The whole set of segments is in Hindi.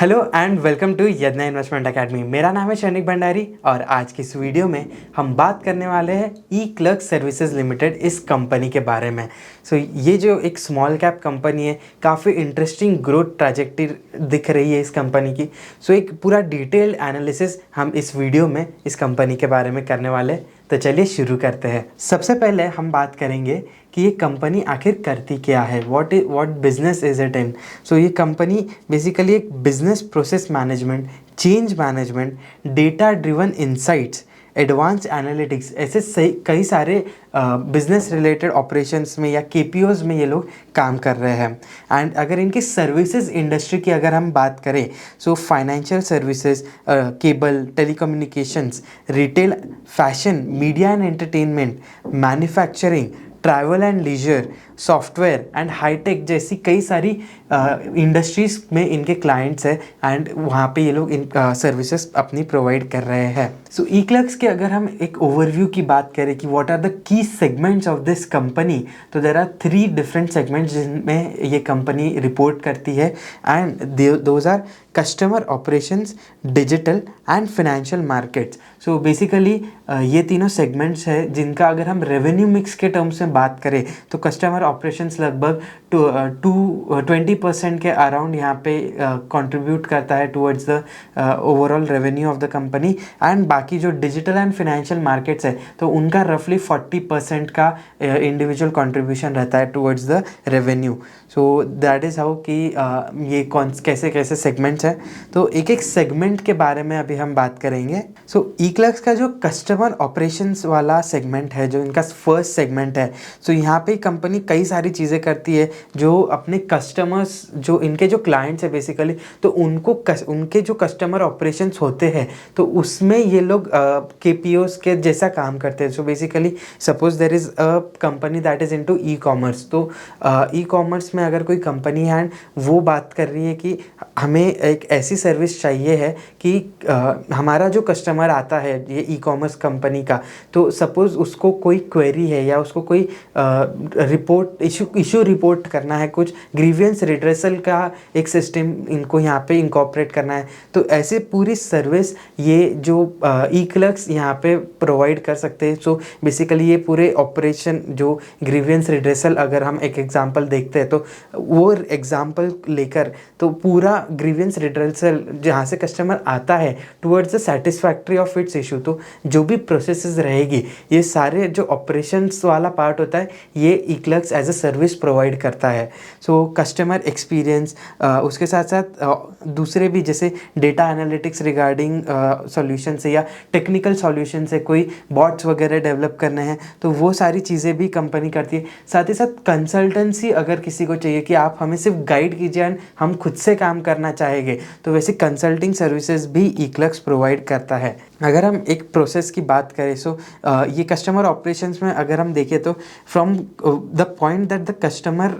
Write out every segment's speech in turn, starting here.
Hello and welcome to Yadnya Investment Academy. मेरा नाम है शैनिक भंडारी और आज की इस वीडियो में हम बात करने वाले हैं ई क्लर्क सर्विसेज लिमिटेड इस कंपनी के बारे में। ये जो एक स्मॉल कैप कंपनी है, काफ़ी इंटरेस्टिंग ग्रोथ ट्रैजेक्टरी दिख रही है इस कंपनी की। एक पूरा डिटेल्ड एनालिसिस हम इस वीडियो में इस कंपनी के बारे में करने वाले हैं। तो चलिए शुरू करते हैं। सबसे पहले हम बात करेंगे कि ये कंपनी आखिर करती क्या है, what business is it in. ये कंपनी बेसिकली एक business process management, change management, data driven insights, advance analytics, ऐसे कई सारे बिजनेस रिलेटेड ऑपरेशंस में या केपीओज में ये लोग काम कर रहे हैं। एंड अगर इनकी सर्विसेज इंडस्ट्री की अगर हम बात करें, financial services, cable, telecommunications, retail, fashion, media and entertainment, manufacturing, travel and leisure, software and hi tech जैसी कई सारी इंडस्ट्रीज़ में इनके क्लाइंट्स हैं एंड वहाँ पे ये लोग इन सर्विसेज अपनी प्रोवाइड कर रहे हैं। ई क्लर्क्स के अगर हम एक ओवरव्यू की बात करें कि what are the key segments of this company, तो देर आर 3 डिफरेंट सेगमेंट्स जिनमें ये कंपनी रिपोर्ट करती है and those are customer operations, digital and financial markets. Basically ये तीनों सेगमेंट्स है जिनका अगर हम रेवेन्यू मिक्स के टर्म्स में बात करें तो कस्टमर ऑपरेशंस लगभग 20% के अराउंड यहाँ पे कंट्रीब्यूट करता है towards the overall revenue of the company. And बाकी जो डिजिटल एंड फाइनेंशियल मार्केट्स है तो उनका रफली 40% का इंडिविजुअल कंट्रीब्यूशन रहता है towards the revenue. That is how कि ये कैसे कैसे सेगमेंट्स हैं। तो एक एक सेगमेंट के बारे में अभी हम बात करेंगे। ई क्लर्क्स का जो कस्टमर ऑपरेशंस वाला सेगमेंट है, जो इनका फर्स्ट सेगमेंट है, यहाँ पे कंपनी कई सारी चीज़ें करती है जो अपने कस्टमर्स, जो इनके जो क्लाइंट्स है बेसिकली, तो उनके जो कस्टमर ऑपरेशंस होते हैं तो उसमें ये लोग केपीओस के जैसा काम करते हैं। Basically suppose there is a company that is into e commerce. E commerce में अगर कोई कंपनी है एंड वो बात कर रही है कि हमें एक ऐसी सर्विस चाहिए है कि हमारा जो कस्टमर आता है ये ई कॉमर्स कंपनी का, तो सपोज़ उसको कोई क्वेरी है या उसको कोई रिपोर्ट इशू रिपोर्ट करना है, कुछ ग्रीवियंस रिड्रेसल का एक सिस्टम इनको यहाँ पे इंकॉर्पोरेट करना है, तो ऐसे पूरी सर्विस ये जो ई क्लर्क्स यहाँ पे प्रोवाइड कर सकते हैं। बेसिकली ये पूरे ऑपरेशन जो ग्रीवियंस रिड्रेसल, अगर हम एक एग्जांपल देखते हैं तो वो एग्जांपल लेकर तो पूरा ग्रीवियंस रिड्रेसल जहाँ से कस्टमर आता है towards the satisfactory of its issue, तो जो भी प्रोसेसेस रहेगी, ये सारे जो ऑपरेशंस वाला पार्ट होता है ये eClerx as a service provide करता है। कस्टमर एक्सपीरियंस, उसके साथ साथ दूसरे भी जैसे डेटा एनालिटिक्स रिगार्डिंग सॉल्यूशन से या टेक्निकल सॉल्यूशन से कोई बॉट्स वगैरह डेवलप करने हैं तो वो सारी चीज़ें भी कंपनी करती है। साथ ही साथ कंसल्टेंसी अगर किसी को चाहिए कि आप हमें सिर्फ गाइड कीजिए एंड हम खुद से काम करना चाहेंगे, तो वैसे कंसल्टिंग सर्विसेज भी ई क्लर्क्स प्रोवाइड करता है। अगर हम एक प्रोसेस की बात करें, ये कस्टमर ऑपरेशंस में अगर हम देखें तो from the point that the customer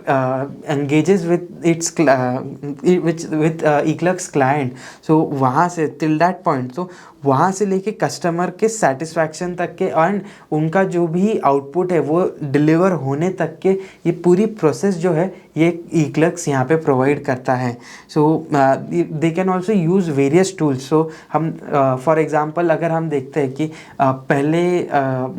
engages with its with E clerks client, वहाँ से टिल दैट पॉइंट, वहाँ से लेके कस्टमर के सेटिस्फैक्शन तक के एंड उनका जो भी आउटपुट है वो डिलीवर होने तक के ये पूरी प्रोसेस जो है ये ई क्लर्क्स यहाँ पे प्रोवाइड करता है। They can also use various tools. हम फॉर एग्जांपल अगर हम देखते हैं कि पहले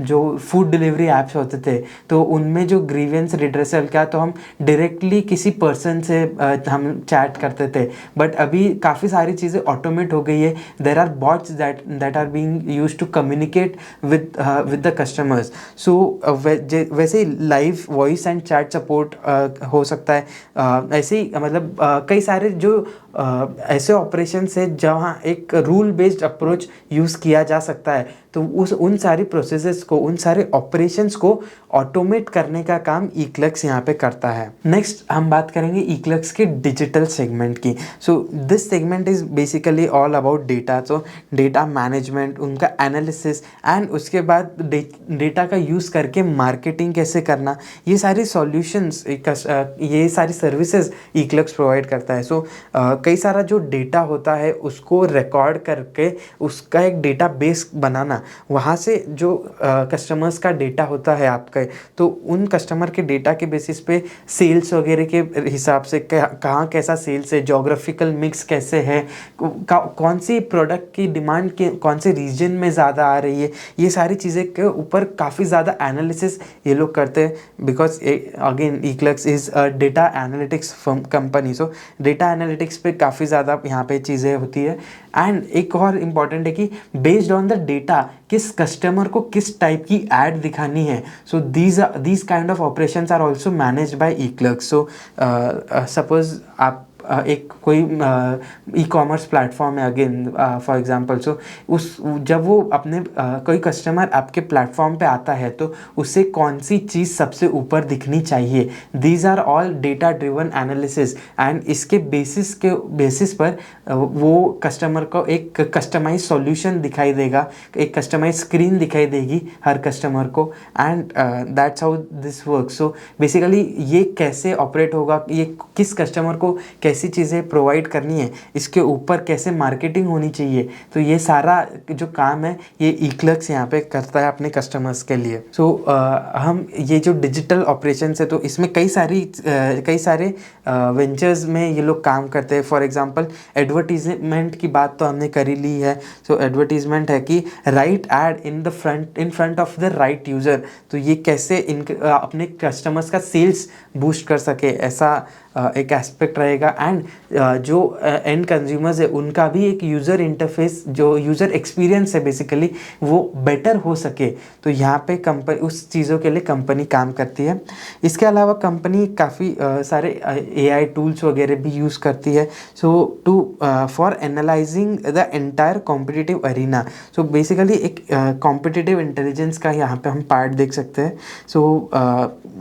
जो फूड डिलीवरी ऐप्स होते थे तो उनमें जो ग्रीवियंस रिड्रेसल का तो हम डायरेक्टली किसी पर्सन से हम चैट करते थे, बट अभी काफ़ी सारी चीज़ें ऑटोमेट हो गई है। There are bots that are being used to communicate with the customers. वैसे ही live voice and chat support हो सकता है। ऐसे ही मतलब कई सारे जो ऐसे ऑपरेशंस है जहाँ एक रूल बेस्ड अप्रोच यूज़ किया जा सकता है, तो उन सारी प्रोसेसेस को, उन सारे ऑपरेशंस को ऑटोमेट करने का काम ई क्लर्क्स यहाँ पे करता है। नेक्स्ट हम बात करेंगे ई क्लर्क्स के डिजिटल सेगमेंट की। This segment is basically all about data. Data management, उनका एनालिसिस एंड उसके बाद डेटा का यूज़ करके मार्केटिंग कैसे करना, ये सारी सॉल्यूशंस, ये सारी सर्विसेज ई क्लर्क्स प्रोवाइड करता है। कई सारा जो डेटा होता है उसको रिकॉर्ड करके उसका एक डेटा बेस बनाना, वहाँ से जो कस्टमर्स का डेटा होता है आपका, तो उन कस्टमर के डेटा के बेसिस पे सेल्स वगैरह के हिसाब से कहाँ कैसा सेल्स है, जोग्राफिकल मिक्स कैसे है, कौन सी प्रोडक्ट की डिमांड के कौन से रीजन में ज़्यादा आ रही है, ये सारी चीज़ें के ऊपर काफ़ी ज़्यादा एनालिसिस ये लोग करते हैं। Because again eClerx is a data analytics company, so data analytics पे काफ़ी ज़्यादा यहाँ पे चीज़ें होती है। एंड एक और इम्पॉर्टेंट है कि बेस्ड ऑन द डेटा किस कस्टमर को किस टाइप की ऐड दिखानी है, so these kind of operations are also managed by eClerx. So suppose आप एक कोई ई कॉमर्स प्लेटफॉर्म है, अगेन फॉर एग्जांपल, सो उस जब वो अपने कोई कस्टमर आपके प्लेटफॉर्म पे आता है तो उसे कौन सी चीज़ सबसे ऊपर दिखनी चाहिए, these are all data driven analysis. And इसके बेसिस पर वो कस्टमर को एक कस्टमाइज सॉल्यूशन दिखाई देगा, एक कस्टमाइज स्क्रीन दिखाई देगी हर कस्टमर को। And that's how this work. So basically ये कैसे ऑपरेट होगा, ये किस कस्टमर को कैसी चीज़ें प्रोवाइड करनी है, इसके ऊपर कैसे मार्केटिंग होनी चाहिए, तो ये सारा जो काम है ये ईक्लर्क्स यहाँ पे करता है अपने कस्टमर्स के लिए। सो हम ये जो डिजिटल ऑपरेशंस है तो इसमें कई सारे वेंचर्स में ये लोग काम करते हैं। फॉर एग्जांपल एडवर्टीजमेंट की बात तो हमने कर ही ली है। सो एडवर्टीजमेंट है कि right ad in front of the right user, तो ये कैसे अपने कस्टमर्स का सेल्स बूस्ट कर सके, ऐसा एक एस्पेक्ट रहेगा। एंड जो एंड कंज्यूमर्स है उनका भी एक यूज़र इंटरफेस, जो यूज़र एक्सपीरियंस है बेसिकली, वो बेटर हो सके, तो यहाँ पे कंपनी उस चीज़ों के लिए कंपनी काम करती है। इसके अलावा कंपनी काफ़ी सारे AI टूल्स वगैरह भी यूज़ करती है, so to for analysing the entire competitive arena. So basically एक कॉम्पिटिटिव इंटेलिजेंस का यहाँ पे हम पार्ट देख सकते हैं। सो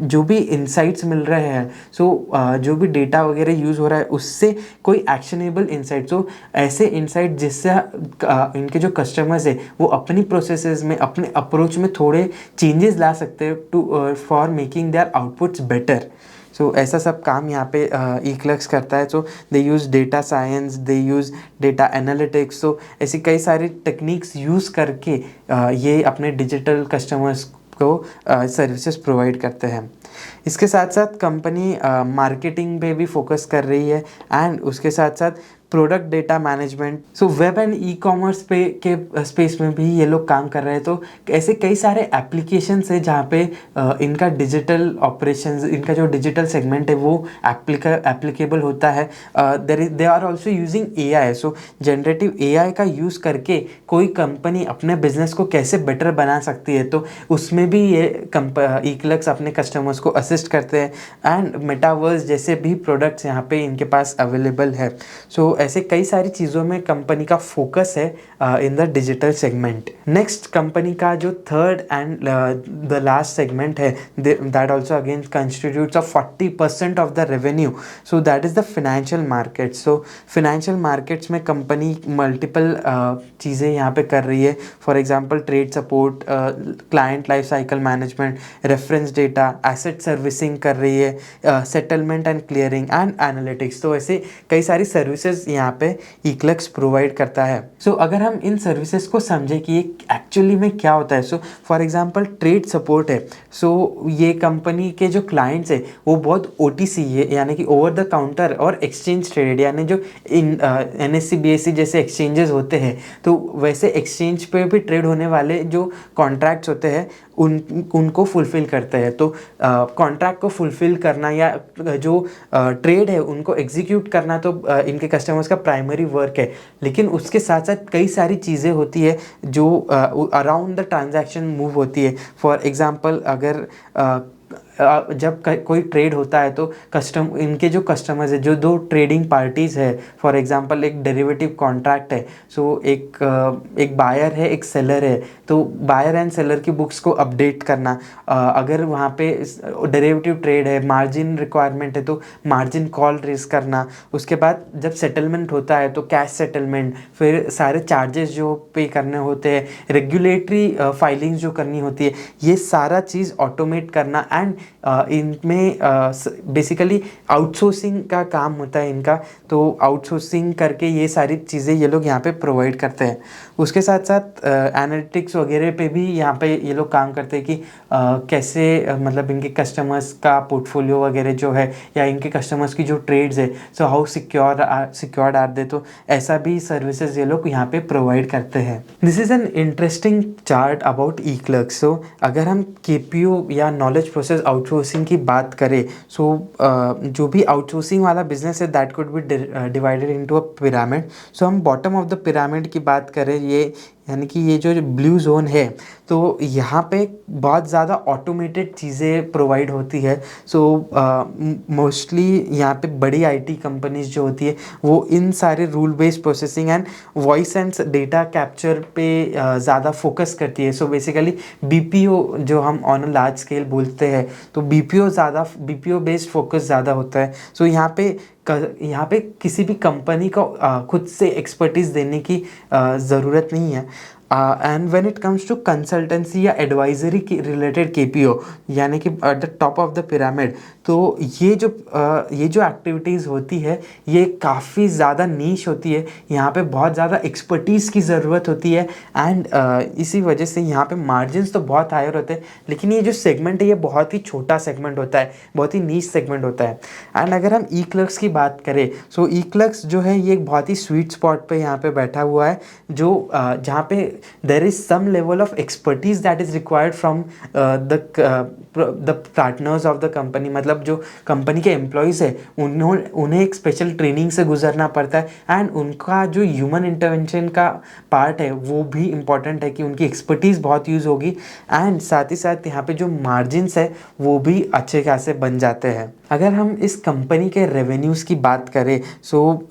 जो भी इंसाइट्स मिल रहे हैं, सो जो भी डेटा वगैरह यूज़ हो रहा है उससे कोई एक्शनेबल इंसाइट, सो ऐसे इंसाइट जिससे इनके जो कस्टमर्स है वो अपनी प्रोसेसेस में, अपने अप्रोच में थोड़े चेंजेस ला सकते हैं to for making their outputs better. So ऐसा सब काम यहाँ पे ईक्लर्क्स करता है। So they use data science, they use data analytics, so ऐसी कई सारी टेक्निक्स यूज़ करके ये अपने डिजिटल कस्टमर्स को सर्विसेज प्रोवाइड करते हैं। इसके साथ साथ कंपनी मार्केटिंग पे भी फोकस कर रही है एंड उसके साथ साथ product data management. So web and e commerce पे के स्पेस में भी ये लोग काम कर रहे हैं। तो ऐसे कई सारे एप्लीकेशंस है जहाँ पे इनका डिजिटल ऑपरेशंस, इनका जो डिजिटल सेगमेंट है वो एप्लीकेबल होता है। They are also using AI। So generative AI का यूज़ करके कोई कंपनी अपने बिजनेस को कैसे बेटर बना सकती है, तो उसमें भी ये ईक्लर्क्स अपने कस्टमर्स को असिस्ट करते हैं। एंड मेटावर्स जैसे भी प्रोडक्ट्स यहाँ पे इनके पास अवेलेबल है। सो ऐसे कई सारी चीज़ों में कंपनी का फोकस है in the digital segment. Next company का जो third and the last segment है, that also again constitutes of 40% of the revenue, so that is the financial market. So financial markets में कंपनी मल्टीपल चीज़ें यहाँ पे कर रही है। For example trade support, client life cycle management, reference data, asset servicing कर रही है, settlement and clearing and analytics. तो ऐसे कई सारी सर्विसेज यहाँ पे ईक्लर्क्स प्रोवाइड करता है। सो अगर हम इन सर्विसेज को समझे कि ये एक्चुअली में क्या होता है, so for example trade support है। सो ये कंपनी के जो क्लाइंट्स है वो बहुत OTC है, यानी कि ओवर द काउंटर और एक्सचेंज ट्रेडेड, यानी जो NSE BSE जैसे एक्सचेंजेस होते हैं, तो वैसे एक्सचेंज पे भी ट्रेड होने वाले जो कॉन्ट्रैक्ट्स होते हैं उनको फुलफ़िल करते हैं। तो कॉन्ट्रैक्ट को फुलफ़िल करना या जो ट्रेड है उनको एग्जीक्यूट करना तो इनके कस्टमर्स का प्राइमरी वर्क है, लेकिन उसके साथ साथ कई सारी चीज़ें होती है जो अराउंड द ट्रांजैक्शन मूव होती है। फॉर एग्जांपल अगर जब कोई ट्रेड होता है तो इनके जो कस्टमर्स है, जो दो ट्रेडिंग पार्टीज़ है, फॉर एग्जांपल एक डेरिवेटिव कॉन्ट्रैक्ट है, सो एक बायर है, एक सेलर है, तो बायर एंड सेलर की बुक्स को अपडेट करना, अगर वहाँ पे डेरिवेटिव ट्रेड है, मार्जिन रिक्वायरमेंट है तो मार्जिन कॉल रेज करना, उसके बाद जब सेटलमेंट होता है तो कैश सेटलमेंट, फिर सारे चार्जेस जो पे करने होते हैं, रेगुलेटरी फाइलिंग्स जो करनी होती है, ये सारा चीज़ ऑटोमेट करना एंड इनमें बेसिकली आउटसोर्सिंग का काम होता है इनका, तो आउटसोर्सिंग करके ये सारी चीज़ें ये लोग यहाँ पे प्रोवाइड करते हैं। उसके साथ साथ एनालिटिक्स वगैरह पे भी यहाँ पे ये लोग काम करते हैं कि कैसे मतलब इनके कस्टमर्स का पोर्टफोलियो वगैरह जो है या इनके कस्टमर्स की जो ट्रेड्स है, so how secured are they, तो ऐसा भी सर्विसेज ये लोग यहाँ पे प्रोवाइड करते हैं। This is an interesting chart about eClerx. So अगर हम केपीओ या नॉलेज प्रोसेस आउटसोर्सिंग की बात करें, सो जो भी आउटसोर्सिंग वाला बिजनेस है that could be divided into a pyramid. So हम बॉटम ऑफ द पिरामिड की बात करें, ये यानी कि ये जो ब्लू जोन है, तो यहाँ पे बहुत ज़्यादा ऑटोमेटेड चीज़ें प्रोवाइड होती है। सो मोस्टली यहाँ पे बड़ी आईटी कंपनीज जो होती है वो इन सारे rule based processing and voice and data capture पे ज़्यादा फोकस करती है। सो बेसिकली बीपीओ जो हम ऑन अ लार्ज स्केल बोलते हैं, तो बीपीओ बेस्ड फोकस ज़्यादा होता है। सो यहाँ पे किसी भी कंपनी को खुद से एक्सपर्टीज़ देने की ज़रूरत नहीं है। And when it comes to consultancy या एडवाइजरी की रिलेटेड केपीओ, यानी कि at the top of the pyramid, तो ये जो एक्टिविटीज़ होती है ये काफ़ी ज़्यादा नीश होती है। यहाँ पे बहुत ज़्यादा एक्सपर्टीज़ की ज़रूरत होती है एंड इसी वजह से यहाँ पे मार्जिन्स तो बहुत हायर होते हैं, लेकिन ये जो सेगमेंट है ये बहुत ही छोटा सेगमेंट होता है, बहुत ही नीश सेगमेंट होता है। एंड अगर हम ई क्लर्क्स की बात करें, सो ई क्लर्क्स जो है ये एक बहुत ही स्वीट स्पॉट पे यहाँ पे बैठा हुआ है, जो जहाँ पे there is some level of expertise that is required from the partners of the company। मतलब जो कंपनी के एम्प्लॉयज़ है उन्हें एक स्पेशल ट्रेनिंग से गुजरना पड़ता है एंड उनका जो ह्यूमन इंटरवेंशन का पार्ट है वो भी इम्पॉर्टेंट है कि उनकी एक्सपर्टीज़ बहुत यूज़ होगी एंड साथ ही साथ यहाँ पे जो मार्जिन्स है वो भी अच्छे खासे बन जाते हैं। अगर हम इस कंपनी के रेवेन्यूज़ की बात करें, सो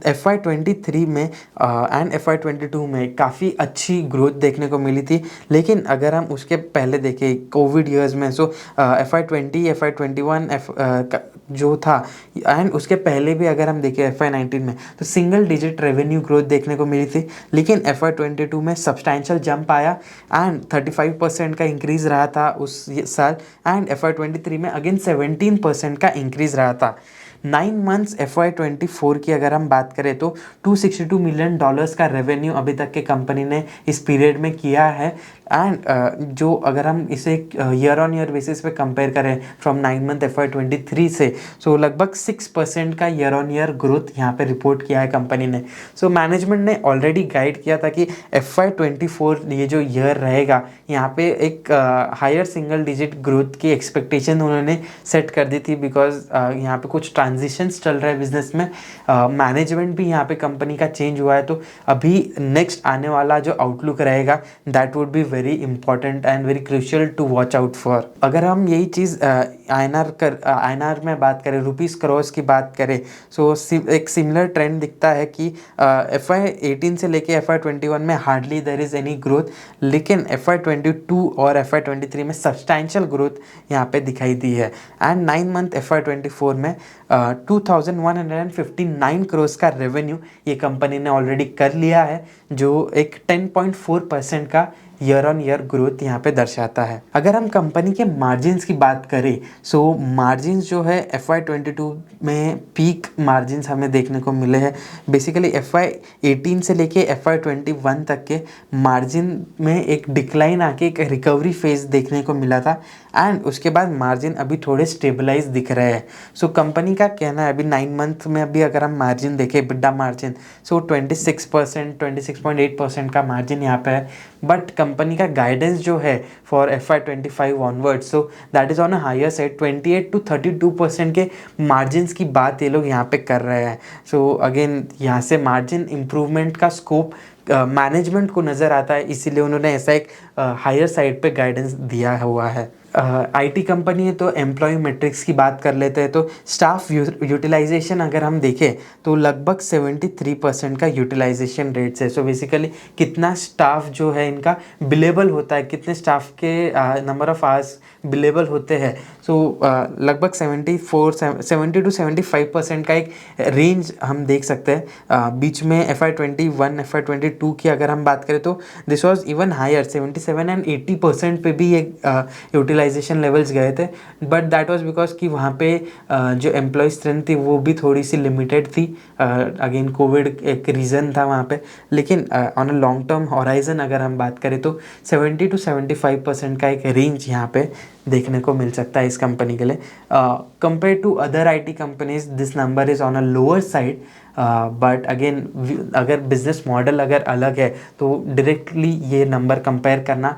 FY23 में एंड FY22 में काफ़ी अच्छी ग्रोथ देखने को मिली थी। लेकिन अगर हम उसके पहले देखें कोविड ईयर्स में, सो FY20 FY21 जो था एंड उसके पहले भी अगर हम देखें FY19 में, तो सिंगल डिजिट रेवेन्यू ग्रोथ देखने को मिली थी। लेकिन FY22 में सब्सटैंशियल जंप आया एंड 35% का इंक्रीज़ रहा था उस साल एंड FY23 में अगेन 17% का इंक्रीज़ रहा था। 9 मंथ्स FY24 की अगर हम बात करें तो $262 मिलियन का रेवेन्यू अभी तक के कंपनी ने इस पीरियड में किया है एंड जो अगर हम इसे ईयर ऑन ईयर बेसिस पे कंपेयर करें फ्रॉम 9 मंथ FY23 से, सो लगभग 6% का ईयर ऑन ईयर ग्रोथ यहाँ पे रिपोर्ट किया है कंपनी ने। सो मैनेजमेंट ने ऑलरेडी गाइड किया था कि FY24 ये जो ईयर रहेगा यहाँ पे एक हायर सिंगल डिजिट ग्रोथ की एक्सपेक्टेशन उन्होंने सेट कर दी थी, बिकॉज यहाँ पे कुछ ट्रांजिशंस चल रहा है बिजनेस में, मैनेजमेंट भी यहाँ पे कंपनी का चेंज हुआ है, तो अभी नेक्स्ट आने वाला जो आउटलुक रहेगा that would be very important and very crucial to watch out for. अगर हम यही चीज़ INR में बात करें, रुपीज़ करोर्स की बात करें, सो एक सिमिलर ट्रेंड दिखता है कि FY18 से लेके FY21 में hardly there is any growth, लेकिन FY22 और FY23 में सब्सटैंशियल ग्रोथ यहाँ पे दिखाई दी है एंड 9 मंथ FY24 में 2159 करोड़ का रेवेन्यू ये कंपनी ने ऑलरेडी कर लिया है, जो एक 10.4% का ईयर ऑन ईयर ग्रोथ यहाँ पे दर्शाता है। अगर हम कंपनी के मार्जिन्स की बात करें, सो मार्जिन्स जो है FY22 में पीक मार्जिन्स हमें देखने को मिले हैं। बेसिकली FY18 से लेके FY21 तक के मार्जिन में एक डिक्लाइन आके एक रिकवरी फेज देखने को मिला था एंड उसके बाद मार्जिन अभी थोड़े स्टेबलाइज दिख रहे हैं। सो कंपनी का कहना है अभी 9 मंथ में अभी अगर हम मार्जिन देखें, EBITDA मार्जिन, सो 26% का मार्जिन यहाँ पे है, बट कंपनी का गाइडेंस जो है for FY25 onwards, so that is on a higher side, 28 to 32% के मार्जिन्स की बात ये लोग यहाँ पे कर रहे हैं। सो अगेन यहाँ से मार्जिन इम्प्रूवमेंट का स्कोप मैनेजमेंट को नज़र आता है, इसीलिए उन्होंने ऐसा एक हायर साइड पे गाइडेंस दिया हुआ है। IT कंपनी है तो एम्प्लॉय मैट्रिक्स की बात कर लेते हैं, तो स्टाफ यूटिलाइजेशन अगर हम देखें तो लगभग 73% का यूटिलाइजेशन रेट्स है। सो बेसिकली कितना स्टाफ जो है इनका बिलेबल होता है, कितने स्टाफ के नंबर ऑफ आवर्स बिलेबल होते हैं, सो लगभग 70 to 75% का एक रेंज हम देख सकते हैं। बीच में FY21 FY22 की अगर हम बात करें तो this was even higher, 77 and 80% पे भी एक यूटिलाइजेशन यूटिलाइजेशन लेवल्स गए थे, बट दैट वाज बिकॉज कि वहाँ पे जो एम्प्लॉय स्ट्रेंथ थी वो भी थोड़ी सी लिमिटेड थी। अगेन कोविड एक रीज़न था वहाँ पे, लेकिन on a long term horizon अगर हम बात करें तो 70 to 75% का एक रेंज यहाँ पे देखने को मिल सकता है इस कंपनी के लिए। Compare to other IT companies this number is on a lower side, but again अगर बिजनेस मॉडल अगर अलग है तो डायरेक्टली ये नंबर कंपेयर करना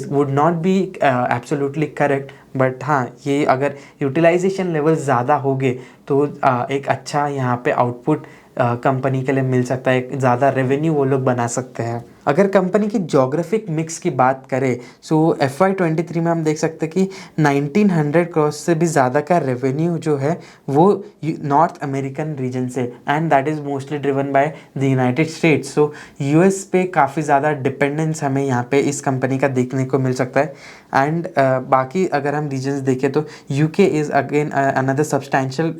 would not be absolutely correct. But हाँ, ये अगर यूटिलाइजेशन लेवल ज़्यादा होंगे तो एक अच्छा यहाँ पे आउटपुट कंपनी के लिए मिल सकता है, ज़्यादा रेवेन्यू वो लोग बना सकते हैं। अगर कंपनी की जोग्राफिक मिक्स की बात करें सो FY23 में हम देख सकते हैं कि 1900 करोड़ से भी ज़्यादा का रेवेन्यू जो है वो नॉर्थ अमेरिकन रीजन से, and that is mostly driven by the United states. So US पे काफ़ी ज़्यादा डिपेंडेंस हमें यहाँ पे इस कंपनी का देखने को मिल सकता है। एंड बाकी अगर हम रीजन्स देखें तो UK is again another substantial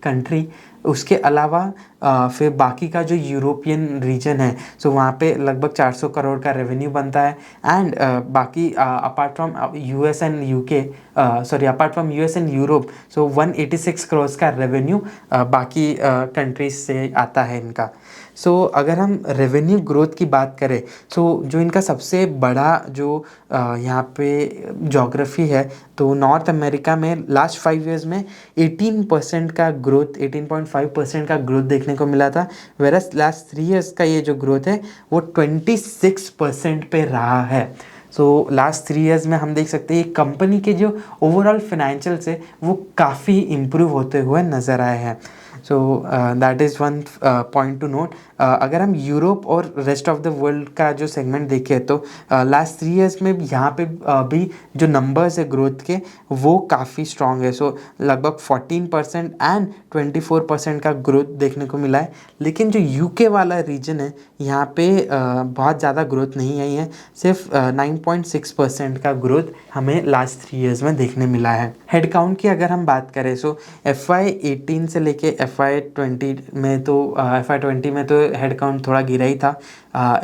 country. उसके अलावा फिर बाकी का जो यूरोपियन रीजन है सो वहाँ पे लगभग 400 करोड़ का रेवेन्यू बनता है। एंड बाकी apart from US and UK, apart from US and Europe, so 186 crore का रेवेन्यू बाकी कंट्रीज से आता है इनका। सो अगर हम रेवेन्यू ग्रोथ की बात करें सो जो इनका सबसे बड़ा जो यहाँ पे जोग्राफी है तो नॉर्थ अमेरिका में लास्ट 5 ईयर्स में 18% का ग्रोथ, 18.5% का ग्रोथ देखने को मिला था, वेरस लास्ट 3 ईयर्स का ये जो ग्रोथ है वो 26% पे रहा है। सो लास्ट 3 ईयर्स में हम देख सकते हैं कंपनी के जो ओवरऑल फाइनेंशियल्स है वो काफ़ी इम्प्रूव होते हुए नज़र आए हैं। So that is one point two note. अगर हम यूरोप और रेस्ट ऑफ द वर्ल्ड का जो सेगमेंट देखें तो लास्ट 3 ईयर्स में यहाँ पे भी जो नंबर्स है ग्रोथ के वो काफ़ी स्ट्रॉन्ग है। सो लगभग 14% एंड 24% का ग्रोथ देखने को मिला है। लेकिन जो UK वाला रीजन है यहाँ पे बहुत ज़्यादा ग्रोथ नहीं आई है, सिर्फ 9.6% का ग्रोथ हमें लास्ट 3 ईयर्स में देखने मिला है। हेड काउंट की अगर हम बात करें सो FY18 से लेके FY20 में तो FY20 में तो हेड काउंट थोड़ा गिरा ही था।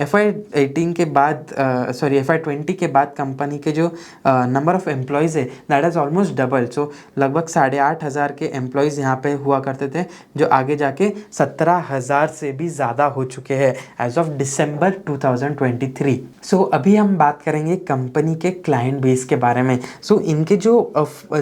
FY18 के बाद FY20 के बाद कंपनी के जो नंबर ऑफ एम्प्लॉयज़ है दैट इज़ ऑलमोस्ट डबल। सो लगभग 8,500 के एम्प्लॉयज़ यहाँ पे हुआ करते थे जो आगे जाके 17,000 से भी ज़्यादा हो चुके हैं एज ऑफ दिसंबर 2023। सो अभी हम बात करेंगे कंपनी के क्लाइंट बेस के बारे में। सो इनके जो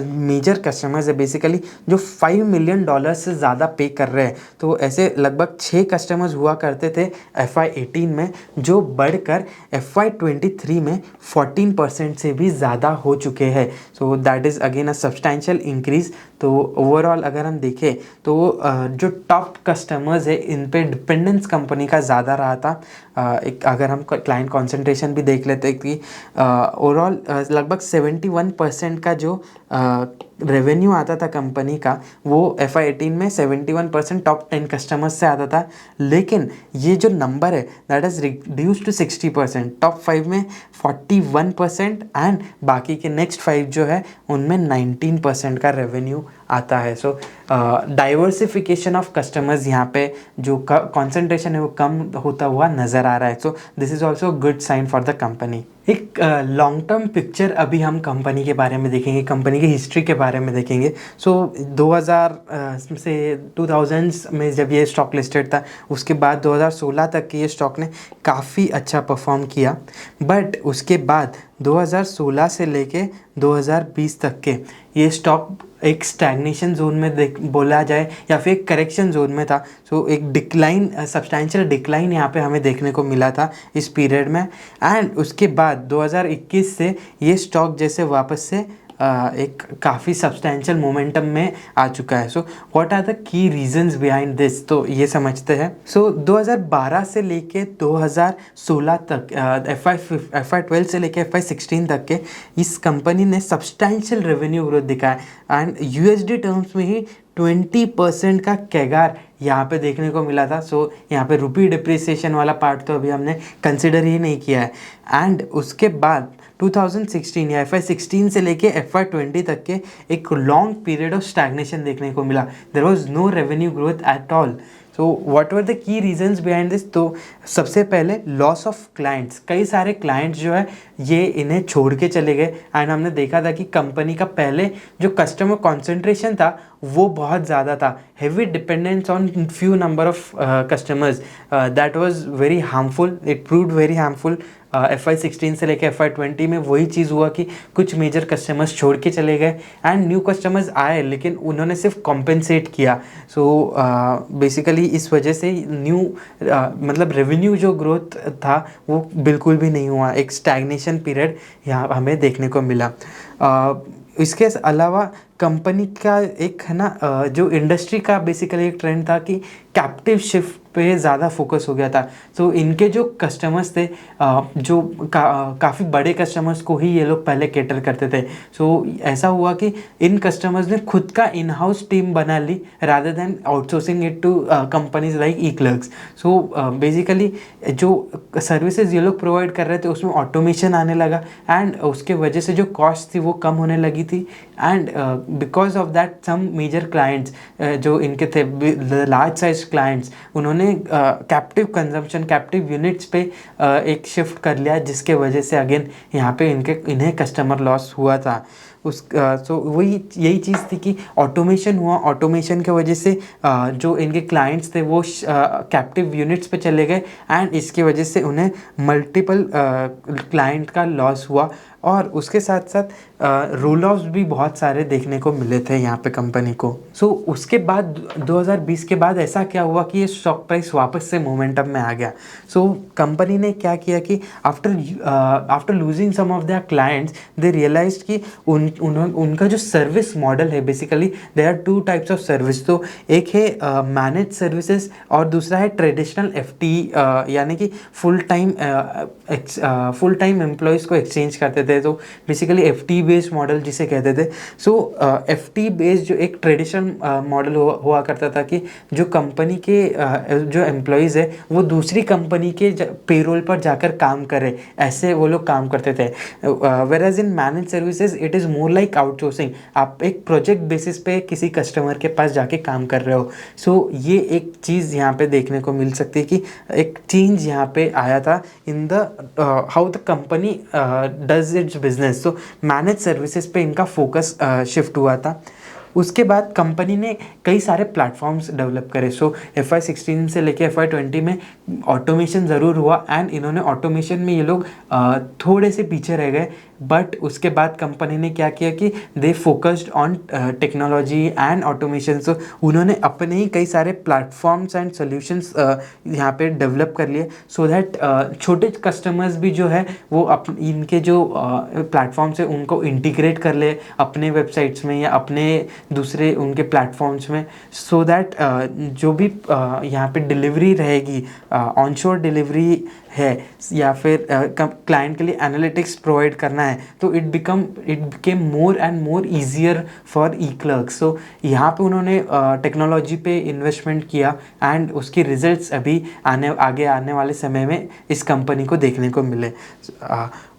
मेजर कस्टमर्स है बेसिकली जो $5 मिलियन से ज़्यादा पे कर रहे हैं, तो ऐसे लगभग 6 कस्टमर्स हुआ करते थे FY18 में, जो बढ़कर FY23 में 14% से भी ज़्यादा हो चुके हैं। So that is again a substantial increase. तो ओवरऑल अगर हम देखें तो जो टॉप कस्टमर्स है इन पे डिपेंडेंस कंपनी का ज़्यादा रहा था। एक अगर हम क्लाइंट कॉन्सेंट्रेशन भी देख लेते हैं कि ओवरऑल लगभग 71% का जो रेवेन्यू आता था कंपनी का वो FY18 में 71% टॉप 10 कस्टमर्स से आता था। लेकिन ये जो नंबर है that is reduce to 60%, top 5 में 41% एंड बाकी के नेक्स्ट 5 जो है उनमें 19% का रेवेन्यू आता है। सो डाइवर्सिफिकेशन ऑफ कस्टमर्स यहाँ पे जो कॉन्सेंट्रेशन है वो कम होता हुआ नज़र आ रहा है। So this is also good sign for the company. एक लॉन्ग टर्म पिक्चर अभी हम कंपनी के बारे में देखेंगे, कंपनी की हिस्ट्री के बारे में देखेंगे। सो 2000 से 2000s में जब ये स्टॉक लिस्टेड था उसके बाद 2016 तक के ये स्टॉक ने काफ़ी अच्छा परफॉर्म किया। बट उसके बाद 2016 से लेके 2020 तक के ये स्टॉक एक स्टैग्नेशन जोन में बोला जाए या फिर एक करेक्शन जोन में था। सो एक डिक्लाइन, सब्सटैंशियल डिक्लाइन यहाँ पे हमें देखने को मिला था इस पीरियड में। एंड उसके बाद 2021 से ये स्टॉक जैसे वापस से एक काफ़ी सब्सटैंशियल मोमेंटम में आ चुका है। So what are the key reasons behind this, तो ये समझते हैं। सो 2012 से लेके 2016 तक FY12 से लेके FY16 तक के इस कंपनी ने सब्सटैंशियल रेवेन्यू ग्रोथ दिखाया एंड USD टर्म्स में ही 20% का कैगार यहाँ पे देखने को मिला था। सो यहाँ पे रुपी डिप्रिसिएशन वाला पार्ट तो अभी हमने कंसिडर ही नहीं किया है। एंड उसके बाद 2016 या FY16 से लेके FY20 तक के एक लॉन्ग पीरियड ऑफ स्टैग्नेशन देखने को मिला। There was no revenue growth at all. So what were the key reasons behind this? तो सबसे पहले लॉस ऑफ क्लाइंट्स, कई सारे क्लाइंट्स जो है ये इन्हें छोड़ के चले गए। एंड हमने देखा था कि कंपनी का पहले जो कस्टमर कॉन्सेंट्रेशन था वो बहुत ज़्यादा था, heavy dependence on few number of customers, that was very harmful, it proved very harmful. FY16 से लेकर FY20 में वही चीज़ हुआ कि कुछ मेजर कस्टमर्स छोड़ के चले गए एंड न्यू कस्टमर्स आए, लेकिन उन्होंने सिर्फ कॉम्पेंसेट किया। सो बेसिकली इस वजह से न्यू मतलब रेवेन्यू जो ग्रोथ था वो बिल्कुल भी नहीं हुआ, एक स्टैग्नेशन पीरियड यहाँ हमें देखने को मिला। इसके अलावा कंपनी का एक है ना जो इंडस्ट्री का बेसिकली एक ट्रेंड था कि कैप्टिव शिफ्ट पे ज़्यादा फोकस हो गया था। तो इनके जो कस्टमर्स थे जो काफ़ी बड़े कस्टमर्स को ही ये लोग पहले कैटर करते थे। सो ऐसा हुआ कि इन कस्टमर्स ने खुद का इन हाउस टीम बना ली rather than outsourcing it to companies like eClerx. So basically जो सर्विसेज ये लोग प्रोवाइड कर रहे थे उसमें ऑटोमेशन आने लगा एंड उसके वजह से जो कॉस्ट थी वो कम होने लगी थी। And because of that some major clients जो इनके थे लार्ज साइज क्लाइंट्स, उन्होंने कैप्टिव कंजम्पशन, कैप्टिव यूनिट्स पे एक शिफ्ट कर लिया, जिसके वजह से अगेन यहाँ पे इन्हें कस्टमर लॉस हुआ था। सो वही यही चीज़ थी कि ऑटोमेशन हुआ, ऑटोमेशन के वजह से जो इनके क्लाइंट्स थे वो कैप्टिव यूनिट्स पे चले गए एंड इसकी वजह से उन्हें मल्टीपल क्लाइंट का लॉस हुआ। और उसके साथ साथ रोल ऑफ्स भी बहुत सारे देखने को मिले थे यहाँ पे कंपनी को। सो उसके बाद 2020 के बाद ऐसा क्या हुआ कि ये स्टॉक प्राइस वापस से मोमेंटम में आ गया। सो कंपनी ने क्या किया कि after losing some of their clients they realized कि उनका जो सर्विस मॉडल है, basically there are two types of service. तो एक है मैनेज सर्विसेज और दूसरा है ट्रेडिशनल FT, यानी कि फुल टाइम एम्प्लॉयज़ को एक्सचेंज करते थे। तो बेसिकली FT बेस्ड मॉडल जिसे कहते थे। सो FT बेस्ड जो एक ट्रेडिशनल मॉडल हुआ करता था कि जो कंपनी के जो एम्प्लॉयज़ है वो दूसरी कंपनी के पेरोल पर जाकर काम करें, ऐसे वो लोग काम करते थे। Whereas in manage services it is more like outsourcing, आप एक प्रोजेक्ट बेसिस पे किसी कस्टमर के पास जाके काम कर रहे हो। सो ये एक चीज़ यहाँ पे देखने को मिल सकती है कि एक चेंज यहाँ पे आया था in the how the company does it's business. So manage services पे इनका फोकस शिफ्ट हुआ था। उसके बाद कंपनी ने कई सारे प्लेटफॉर्म्स डेवलप करे। सो FY16 से लेके FY20 में ऑटोमेशन ज़रूर हुआ एंड इन्होंने ऑटोमेशन में ये लोग थोड़े से पीछे रह गए, बट उसके बाद कंपनी ने क्या किया कि they focused on technology and automation. So उन्होंने अपने ही कई सारे प्लेटफॉर्म्स एंड सोल्यूशंस यहाँ पे डेवलप कर लिए सो दैट छोटे कस्टमर्स भी जो है वो इनके जो प्लेटफॉर्म्स है उनको इंटीग्रेट कर ले अपने वेबसाइट्स में या अपने दूसरे उनके प्लेटफॉर्म्स में, सो दैट जो भी यहाँ पे डिलीवरी रहेगी, ऑनशोर डिलीवरी है या फिर क्लाइंट के लिए एनालिटिक्स प्रोवाइड करना है, तो it became more and more easier for eClerx. So यहाँ पे उन्होंने टेक्नोलॉजी पे इन्वेस्टमेंट किया एंड उसकी रिजल्ट्स अभी आगे आने वाले समय में इस कंपनी को देखने को मिले।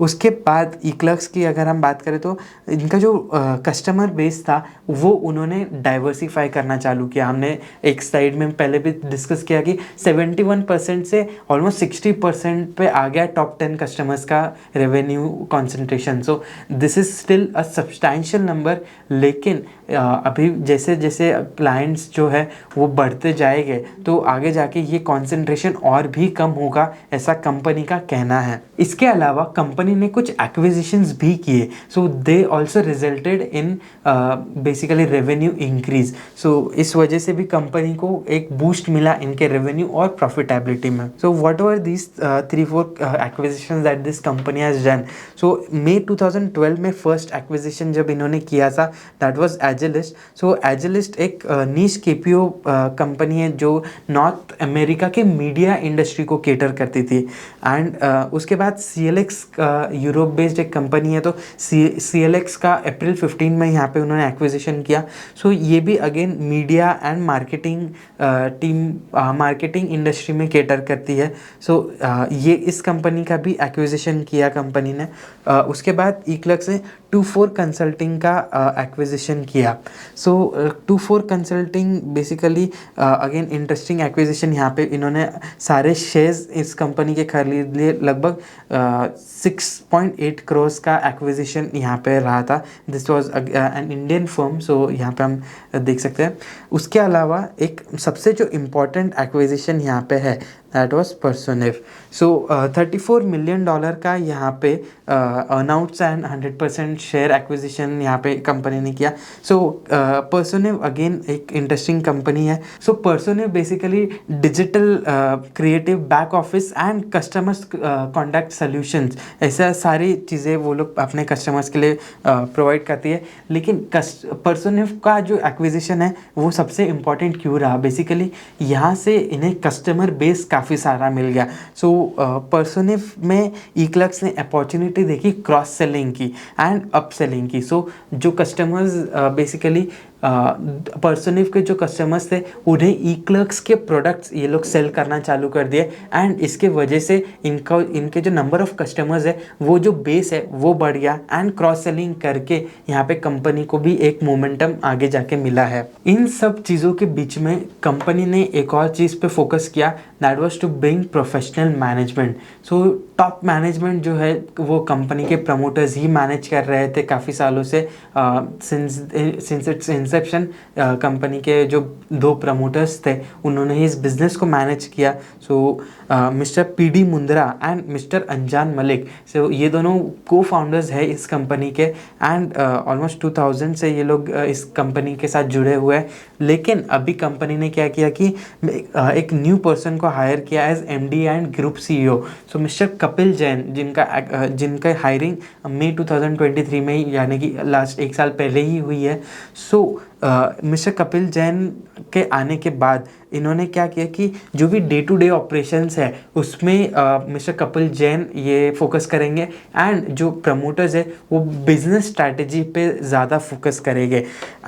उसके बाद ई-क्लर्क्स की अगर हम बात करें तो इनका जो कस्टमर बेस था वो उन्होंने डाइवर्सिफाई करना चालू किया। हमने एक स्लाइड में पहले भी डिस्कस किया कि 71% से ऑलमोस्ट 60% पे आ गया टॉप 10 कस्टमर्स का revenue concentration. So this is still a substantial number, लेकिन अभी जैसे जैसे क्लाइंट्स जो है वो बढ़ते जाएंगे तो आगे जाके ये कॉन्सेंट्रेशन और भी कम होगा, ऐसा कंपनी का कहना है। इसके अलावा कंपनी ने कुछ एक्विजिशंस भी किए, so they also resulted in basically revenue increase. So इस वजह से भी कंपनी को एक बूस्ट मिला इनके रेवेन्यू और प्रॉफिटेबिलिटी में। So what were this 3-4 acquisitions that this company has done? So May 2012 में फर्स्ट एक्विजिशन जब इन्होंने किया था दैट वाज एजिलिस्ट। सो एजिलिस्ट एक नीश KPO कंपनी है जो नॉर्थ अमेरिका के मीडिया इंडस्ट्री को केटर करती थी। एंड उसके बाद CLX यूरोप बेस्ड एक कंपनी है, तो CLX का अप्रैल 15 में यहाँ पे उन्होंने एक्विजिशन किया। सो ये भी again media and marketing industry में केटर करती है। सो ये इस कंपनी का भी एक्विजिशन किया कंपनी ने। उसके बाद ई-क्लर्क्स ने 24 कंसल्टिंग का एक्विजिशन किया। सो 24 consulting basically again interesting acquisition, यहाँ पे इन्होंने सारे शेयर्स इस कंपनी के खरीद लिए, लगभग 6.8 करोड़ का एक्विजिशन यहाँ पे रहा था। This was an Indian firm, so यहाँ पे हम देख सकते हैं। उसके अलावा एक सबसे जो इम्पोर्टेंट एक्विजिशन यहाँ पे है, दैट वाज पर्सोनिव। सो $34 मिलियन का यहाँ पे अनाउंस एंड 100% शेयर एक्विजिशन यहाँ पे कंपनी ने किया। सो पर्सोनिव अगेन एक इंटरेस्टिंग कंपनी है। So Personiv basically digital creative back office and customers contact solutions, ऐसा सारी चीज़ें वो लोग अपने कस्टमर्स के लिए प्रोवाइड करती है। लेकिन पर्सोनिव का जो एक्विजिशन है वो सबसे इम्पॉर्टेंट क्यों रहा, बेसिकली यहाँ से इन्हें कस्टमर बेस काफ़ी सारा मिल गया। सो पर्सोनिव में ईक्लर्क्स ने अपॉर्चुनिटी देखी क्रॉस सेलिंग की एंड अप सेलिंग की। सो जो कस्टमर्स बेसिकली पर्सोनिव के जो कस्टमर्स थे उन्हें ईक्लर्क्स के प्रोडक्ट्स ये लोग सेल करना चालू कर दिए, एंड इसके वजह से इनके जो नंबर ऑफ कस्टमर्स है वो जो बेस है वो बढ़ गया, एंड क्रॉस सेलिंग करके यहाँ पे कंपनी को भी एक मोमेंटम आगे जाके मिला है। इन सब चीज़ों के बीच में कंपनी ने एक और चीज़ पे फोकस किया, that was to bring professional management. So top management जो है वो कंपनी के प्रमोटर्स ही मैनेज कर रहे थे काफ़ी सालों से। सिंस इट्स इंसेप्शन कंपनी के जो 2 प्रमोटर्स थे उन्होंने ही इस बिज़नेस को मैनेज किया। So mister P D Mundra and mister Anjan Malik, सो ये दोनों को फाउंडर्स है इस कंपनी के, एंड ऑलमोस्ट 2000 से ये लोग इस कंपनी के साथ जुड़े हुए हैं। लेकिन अभी कंपनी ने क्या किया कि एक न्यू पर्सन को हायर किया as MD and group CEO. So mister Kapil Jain, जिनका हायरिंग मई 2023 में ही, यानी कि लास्ट 1 साल पहले ही हुई है। सो मिस्टर कपिल जैन के आने के बाद इन्होंने क्या किया कि जो भी डे टू डे ऑपरेशंस है उसमें मिस्टर कपिल जैन ये फोकस करेंगे, एंड जो प्रमोटर्स है वो बिजनेस स्ट्रैटेजी पे ज़्यादा फोकस करेंगे।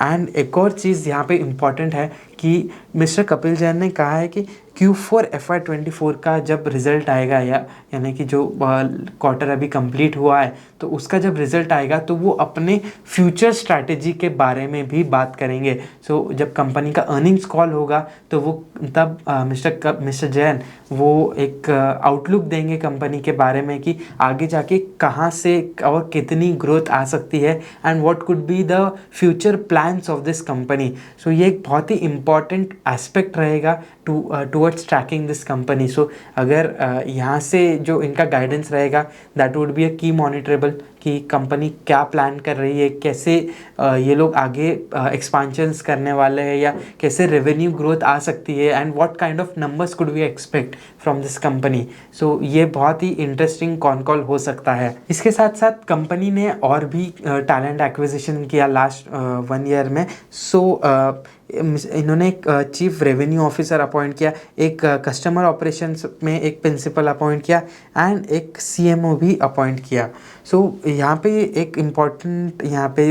एंड एक और चीज़ यहाँ पे इम्पॉर्टेंट है कि मिस्टर कपिल जैन ने कहा है कि Q4 FY24 का जब रिज़ल्ट आएगा, यानी कि जो क्वार्टर अभी कंप्लीट हुआ है, तो उसका जब रिज़ल्ट आएगा तो वो अपने फ्यूचर स्ट्रैटेजी के बारे में भी बात करेंगे। सो जब कंपनी का अर्निंग्स कॉल होगा तो वो तब मिस्टर जैन वो एक आउटलुक देंगे कंपनी के बारे में कि आगे जाके कहाँ से और कितनी ग्रोथ आ सकती है, and what could be the future plans of this company. So ये एक बहुत ही इम्पॉर्टेंट एस्पेक्ट रहेगा towards tracking this company. So अगर यहाँ से जो इनका गाइडेंस रहेगा, दैट वुड बी अ की मॉनिटरेबल कि कंपनी क्या प्लान कर रही है, कैसे ये लोग आगे एक्सपांशंस करने वाले हैं, या कैसे रेवेन्यू ग्रोथ आ सकती है, and what kind of numbers could we expect from this company. So ये बहुत ही इंटरेस्टिंग कॉन कॉल हो सकता है। इसके साथ साथ कंपनी ने और भी टैलेंट एक्विजिशन किया लास्ट 1 ईयर में। सो इन्होंने एक चीफ रेवेन्यू ऑफिसर अपॉइंट किया, एक कस्टमर ऑपरेशंस में एक प्रिंसिपल अपॉइंट किया, एंड एक सीएमओ भी अपॉइंट किया। सो यहाँ पे एक इम्पॉर्टेंट यहाँ पे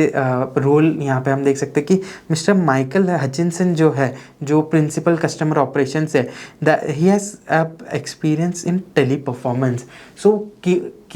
रोल यहाँ पे हम देख सकते हैं कि मिस्टर माइकल हचिनसन जो है, जो प्रिंसिपल कस्टमर ऑपरेशंस है, he has experience in Teleperformance. So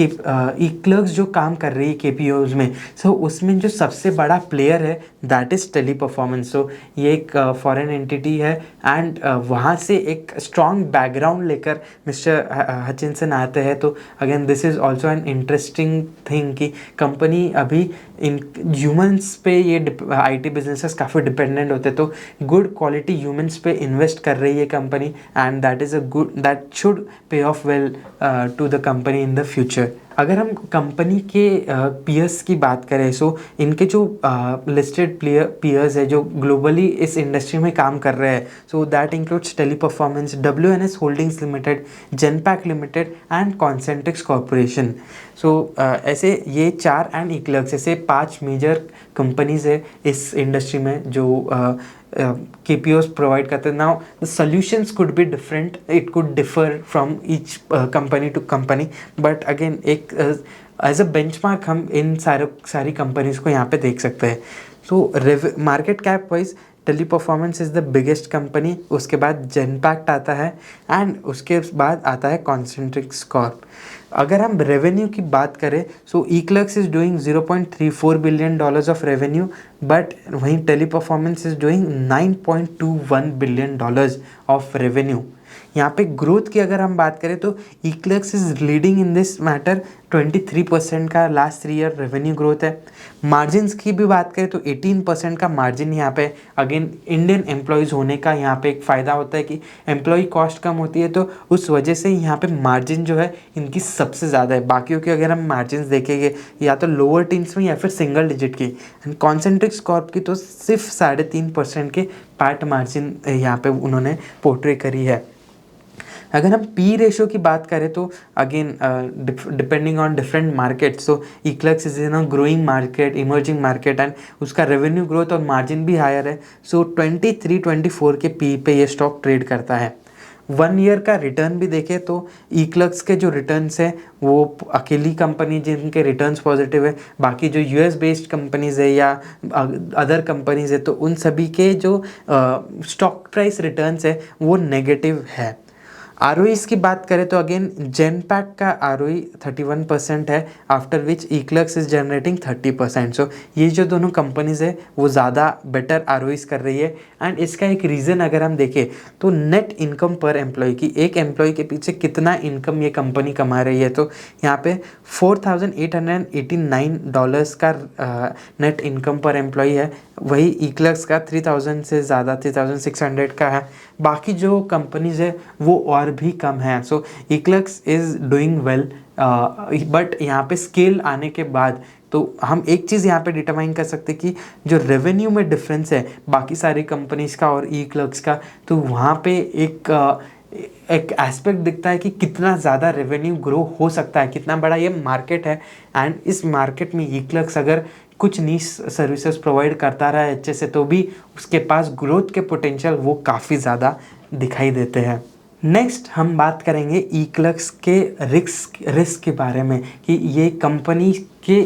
eClerx जो काम कर रही है केपीओज में, सो उसमें जो सबसे बड़ा प्लेयर है दैट इज़ टेली परफॉर्मेंस। सो ये एक फॉरेन एंटिटी है, एंड वहाँ से एक स्ट्रॉन्ग बैकग्राउंड लेकर मिस्टर हचिनसन आते हैं। तो again this is also an interesting thing कि कंपनी अभी इन ह्यूमंस पे, ये आईटी बिजनेसेस काफ़ी डिपेंडेंट होते, तो गुड क्वालिटी ह्यूमंस पे इन्वेस्ट कर रही है company, and that should pay off well to the company in the future. अगर हम कंपनी के पीयर्स की बात करें, सो इनके जो लिस्टेड पीयर्स है जो ग्लोबली इस इंडस्ट्री में काम कर रहे हैं, so that includes Teleperformance, WNS Holdings Limited, Genpact Limited and Concentrix Corporation. So ऐसे ये 4 एंड ईक्लर्क्स, ऐसे 5 मेजर कंपनीज है इस इंडस्ट्री में जो KPOs प्रोवाइड करते हैं। Now the solutions could be different, it could differ from each company to company, but again एक एज अ बेंचमार्क हम इन सारी कंपनीज को यहाँ पे देख सकते हैं। So market cap wise Teleperformance is the biggest company, उसके बाद जेनपैक्ट आता है एंड उसके बाद आता है कॉन्सेंट्रिक्स कॉर्प। अगर हम रेवेन्यू की बात करें so eClerx is doing 0.34 billion dollars of revenue, but वहीं Teleperformance is doing 9.21 billion dollars of revenue. यहाँ पे ग्रोथ की अगर हम बात करें तो eClerx is leading in this matter, 23% का लास्ट 3 ईयर रेवेन्यू ग्रोथ है। मार्जिन्स की भी बात करें तो 18% का मार्जिन यहाँ पे, अगेन इंडियन एम्प्लॉयज़ होने का यहाँ पे एक फ़ायदा होता है कि एम्प्लॉय कॉस्ट कम होती है, तो उस वजह से यहाँ पे मार्जिन जो है इनकी सबसे ज़्यादा है। बाकियों की अगर हम मार्जिन देखेंगे या तो लोअर टीन्स में या फिर सिंगल डिजिट की, एंड कॉन्सेंट्रिक्स कॉर्प की तो सिर्फ 3.5% के पैट मार्जिन यहाँ पे उन्होंने पोर्ट्रे करी है। अगर हम पी रेशो की बात करें तो again depending on different market, so eClerx is in a growing market, emerging market, and उसका रेवेन्यू ग्रोथ और मार्जिन भी हायर है। सो 23-24 के पी पे ये स्टॉक ट्रेड करता है। 1 ईयर का रिटर्न भी देखें तो ईक्लर्क्स के जो रिटर्न्स हैं वो अकेली कंपनी जिनके रिटर्न्स पॉजिटिव है, बाकी जो यूएस बेस्ड कंपनीज़ है या अदर कंपनीज़ है तो उन सभी के जो स्टॉक प्राइस रिटर्न्स है वो नेगेटिव है। आरओईज़ की बात करें तो अगेन जेनपैक्ट का आरओई 31% है, after which eClerx is generating 30%। सो ये जो दोनों कंपनीज़ है वो ज़्यादा बेटर आरओईज़ कर रही है। एंड इसका एक रीज़न अगर हम देखें तो नेट इनकम पर एम्प्लॉय की, एक एम्प्लॉय के पीछे कितना इनकम ये कंपनी कमा रही है, तो यहाँ पे $4,889 का नेट इनकम पर एम्प्लॉय है, वही ईक्लर्क्स का 3,000 से ज़्यादा 3,600 का है। बाकी जो कंपनीज़ है वो और भी कम है। So eClerx is doing well, but यहाँ पे स्केल आने के बाद तो हम एक चीज़ यहाँ पे डिटरमाइन कर सकते हैं कि जो रेवेन्यू में डिफरेंस है बाकी सारी कंपनीज़ का और ईक्लर्क्स का, तो वहाँ पे एक एस्पेक्ट दिखता है कि कितना ज़्यादा रेवेन्यू ग्रो हो सकता है, कितना बड़ा ये मार्केट है। एंड इस मार्केट में ईक्लर्क्स अगर कुछ नीश सर्विसेज प्रोवाइड करता रहा है अच्छे से तो भी उसके पास ग्रोथ के पोटेंशियल वो काफ़ी ज़्यादा दिखाई देते हैं। नेक्स्ट हम बात करेंगे ईक्लर्क्स के रिस्क के बारे में कि ये कंपनी के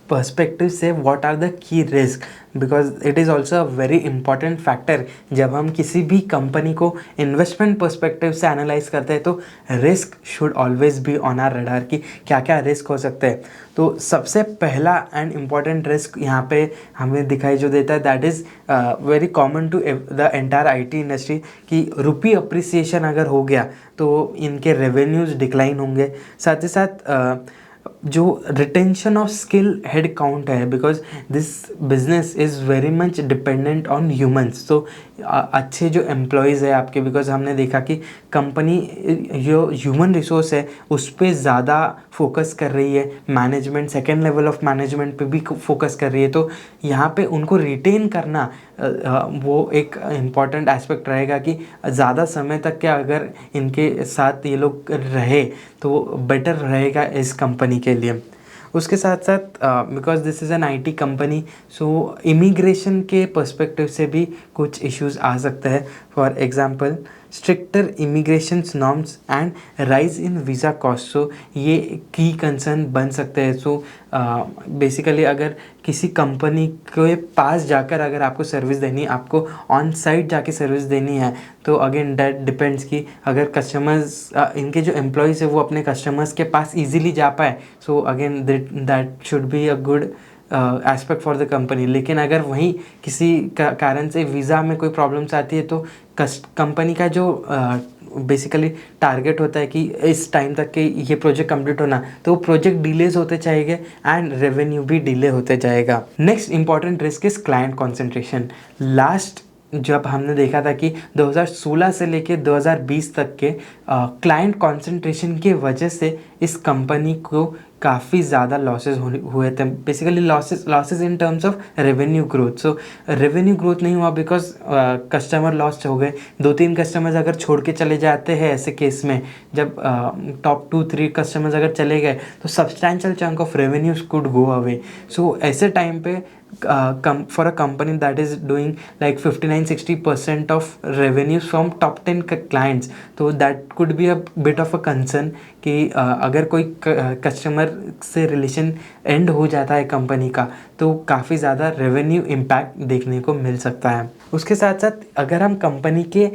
पर्सपेक्टिव से what are the key risk, because it is also a very important factor. जब हम किसी भी कंपनी को इन्वेस्टमेंट पर्सपेक्टिव से एनालाइज करते हैं तो risk should always be on our radar कि क्या क्या रिस्क हो सकते हैं। तो सबसे पहला एंड इम्पॉर्टेंट रिस्क यहाँ पे हमें दिखाई जो देता है that is very common to the entire IT industry कि रुपी अप्रिसिएशन अगर हो गया तो इनके रेवेन्यूज़ डिक्लाइन होंगे। साथ ही साथ जो retention of skill head count है, because this business is very much dependent on humans. तो अच्छे जो एम्प्लॉयज़ है आपके, बिकॉज हमने देखा कि कंपनी जो ह्यूमन रिसोर्स है उस पर ज़्यादा फोकस कर रही है, management second level of management पे भी फोकस कर रही है। तो यहाँ पे उनको रिटेन करना वो एक इम्पॉर्टेंट एस्पेक्ट रहेगा कि ज़्यादा समय तक क्या अगर इनके साथ ये लोग रहे तो बेटर रहेगा इस कंपनी के लिए। उसके साथ साथ because this is an IT company so immigration के पर्सपेक्टिव से भी कुछ इश्यूज आ सकते हैं। For example stricter immigration norms and rise in visa cost, so ये की कंसर्न बन सकते हैं। सो बेसिकली अगर किसी कंपनी के पास जाकर अगर आपको सर्विस देनी है, आपको ऑन साइट जाके सर्विस देनी है, तो अगेन दैट डिपेंड्स कि अगर कस्टमर्स इनके जो एम्प्लॉयज़ है वो अपने कस्टमर्स के पास इजीली जा पाए, so again that should be a good aspect for the company. लेकिन अगर वहीं किसी कारण से वीज़ा में कोई प्रॉब्लम्स आती है तो कंपनी का जो बेसिकली टारगेट होता है कि इस टाइम तक के ये प्रोजेक्ट कंप्लीट होना, तो वो प्रोजेक्ट डिलेज होते जाएंगे एंड रेवेन्यू भी डिले होते जाएगा। Next important risk is client concentration. Last जब हमने देखा था कि 2016 से लेके 2020 तक के क्लाइंट कॉन्सेंट्रेशन की वजह से इस कंपनी को काफ़ी ज़्यादा लॉसेस हुए थे। Basically losses in terms of revenue growth. So revenue growth नहीं हुआ बिकॉज कस्टमर लॉस्ट हो गए। 2-3 कस्टमर्स अगर छोड़ के चले जाते हैं ऐसे केस में, जब टॉप 2-3 कस्टमर्स अगर चले गए तो substantial chunk of revenues could go away. So ऐसे टाइम पे for a company that is doing like 59-60% of revenues from top 10 clients, तो that could be a bit of a concern कि अगर कोई कस्टमर से रिलेशन एंड हो जाता है कंपनी का, तो काफ़ी ज़्यादा रेवेन्यू इम्पैक्ट देखने को मिल सकता है। उसके साथ साथ अगर हम कंपनी के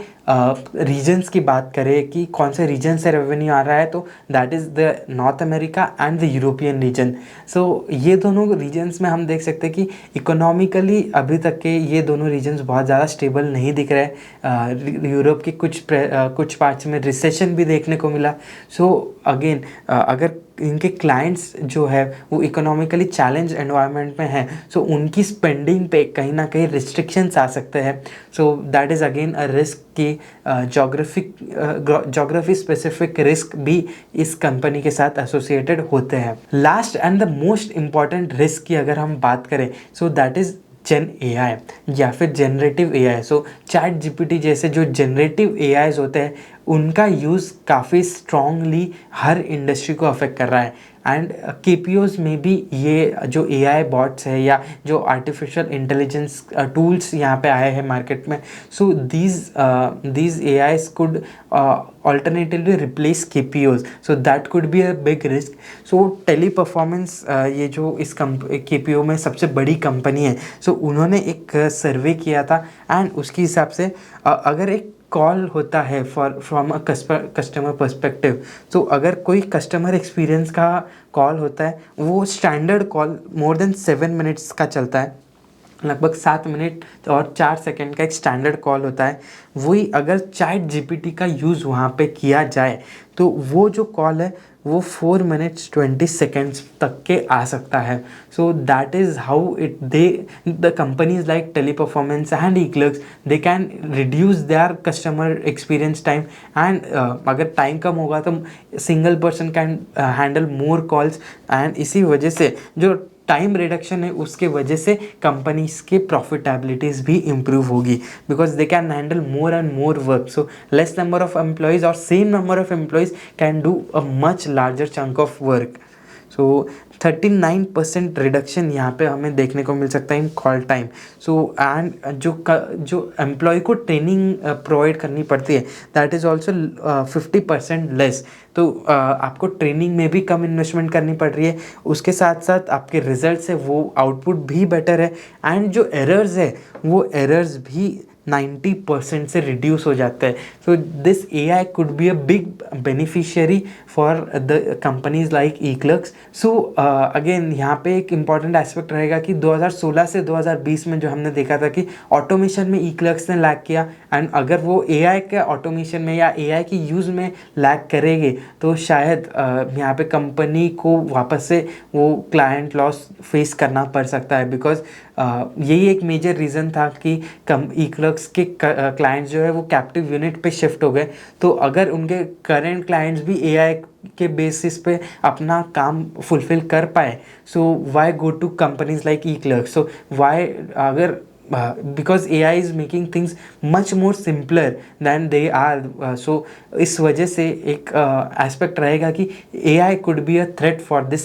रीजन्स की बात करें कि कौन से रीजन से रेवेन्यू आ रहा है, तो that is the North America and the European region. So ये दोनों रीजन्स में हम देख सकते हैं कि इकोनॉमिकली अभी तक के ये दोनों रीजन्स बहुत ज़्यादा स्टेबल नहीं दिख रहे। यूरोप के कुछ पार्ट्स में रिसेशन भी देखने को मिला। सो अगेन अगर इनके क्लाइंट्स जो है वो इकोनॉमिकली चैलेंज एनवायरनमेंट में हैं, सो उनकी स्पेंडिंग पे कहीं ना कहीं रिस्ट्रिक्शंस आ सकते हैं। So that is again a risk कि जोग्राफी स्पेसिफिक रिस्क भी इस कंपनी के साथ एसोसिएटेड होते हैं। Last and the most important risk की अगर हम बात करें, so that is gen AI या फिर जनरेटिव AI। सो चैट GPT जैसे जो जनरेटिव AIs होते हैं, उनका यूज़ काफ़ी स्ट्रॉन्गली हर इंडस्ट्री को अफेक्ट कर रहा है। एंड KPOs में भी ये जो AI बॉट्स है या जो आर्टिफिशियल इंटेलिजेंस टूल्स यहाँ पे आए हैं मार्केट में, सो these AIs could alternatively replace KPOs, so that could be a big risk। so Teleperformance ये जो इस KPO में सबसे बड़ी कंपनी है, सो उन्होंने एक सर्वे किया था एंड उसके हिसाब से अगर एक कॉल होता है फ्रॉम अ कस्टमर पर्सपेक्टिव, तो अगर कोई कस्टमर एक्सपीरियंस का कॉल होता है, वो standard call more than 7 minutes का चलता है, लगभग 7 मिनट और 4 सेकंड का एक स्टैंडर्ड कॉल होता है। वही अगर चैट GPT का यूज़ वहाँ पे किया जाए, तो वो जो कॉल है वो 4 मिनट्स 20 सेकेंड्स तक के आ सकता है। So that is how the companies like Teleperformance and eclerx, they can reduce their customer experience time. And अगर टाइम कम होगा तो single person can handle more calls, and इसी वजह से जो टाइम रिडक्शन है उसके वजह से कंपनीज के प्रॉफिटेबिलिटीज़ भी इम्प्रूव होगी, because they can handle more and more work. So less number of employees और same number of employees can do a much larger chunk of work. So 39% reduction यहाँ पे हमें देखने को मिल सकता है in call time. So and जो एम्प्लॉय को ट्रेनिंग प्रोवाइड करनी पड़ती है, दैट इज़ ऑल्सो 50% लेस। तो आपको ट्रेनिंग में भी कम इन्वेस्टमेंट करनी पड़ रही है, उसके साथ साथ आपके रिजल्ट्स है वो आउटपुट भी बेटर है, एंड जो एरर्स है वो एरर्स भी 90% से रिड्यूस हो जाता है। So this AI could be a big beneficiary for the companies like eclerx। So again यहाँ पे एक इम्पॉर्टेंट एस्पेक्ट रहेगा कि 2016 से 2020 में जो हमने देखा था कि ऑटोमेशन में eclerx ने लैग किया, एंड अगर वो AI के ऑटोमेशन में या AI की यूज़ में लैग करेंगे, तो शायद यहाँ पे कंपनी को वापस से वो क्लाइंट लॉस फेस करना पड़ सकता है। बिकॉज यही एक मेजर रीज़न था कि eclerx के क्लाइंट्स जो है वो कैप्टिव यूनिट पे शिफ्ट हो गए। तो अगर उनके करेंट क्लाइंट्स भी AI के बेसिस पे अपना काम फुलफिल कर पाए, so why go to companies like eclerx। So why अगर because AI is making things much more simpler than they are। so इस वजह से एक एस्पेक्ट रहेगा कि AI could be a threat for this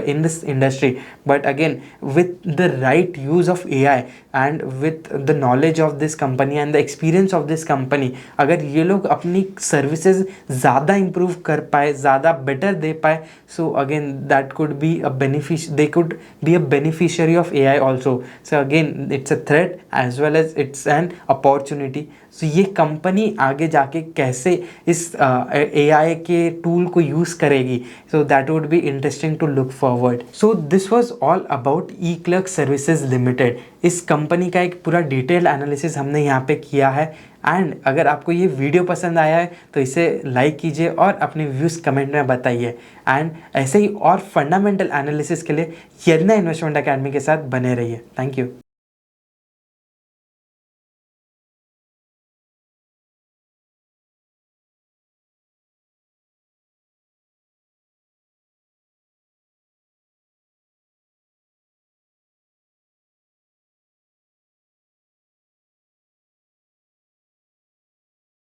in this industry, but again with the right use of AI and with the knowledge of this company and the experience of this company, अगर ये लोग अपनी सर्विसेज ज़्यादा इम्प्रूव कर पाए, ज़्यादा बेटर दे पाए, so again that could be a they could be a beneficiary of AI also। so again it's a threat as well as it's an opportunity। so ये कंपनी आगे जाके कैसे इस AI के टूल को यूज़ करेगी, so that would be interesting to look forward। so this was all about eclerx services limited। इस कंपनी का एक पूरा डिटेल एनालिसिस हमने यहाँ पे किया है। एंड अगर आपको ये वीडियो पसंद आया है तो इसे लाइक कीजिए और अपने व्यूज़ कमेंट में बताइए। एंड ऐसे ही और फंडामेंटल एनालिसिस के लिए यरना इन्वेस्टमेंट अकेडमी के साथ बने रहिए। Thank you.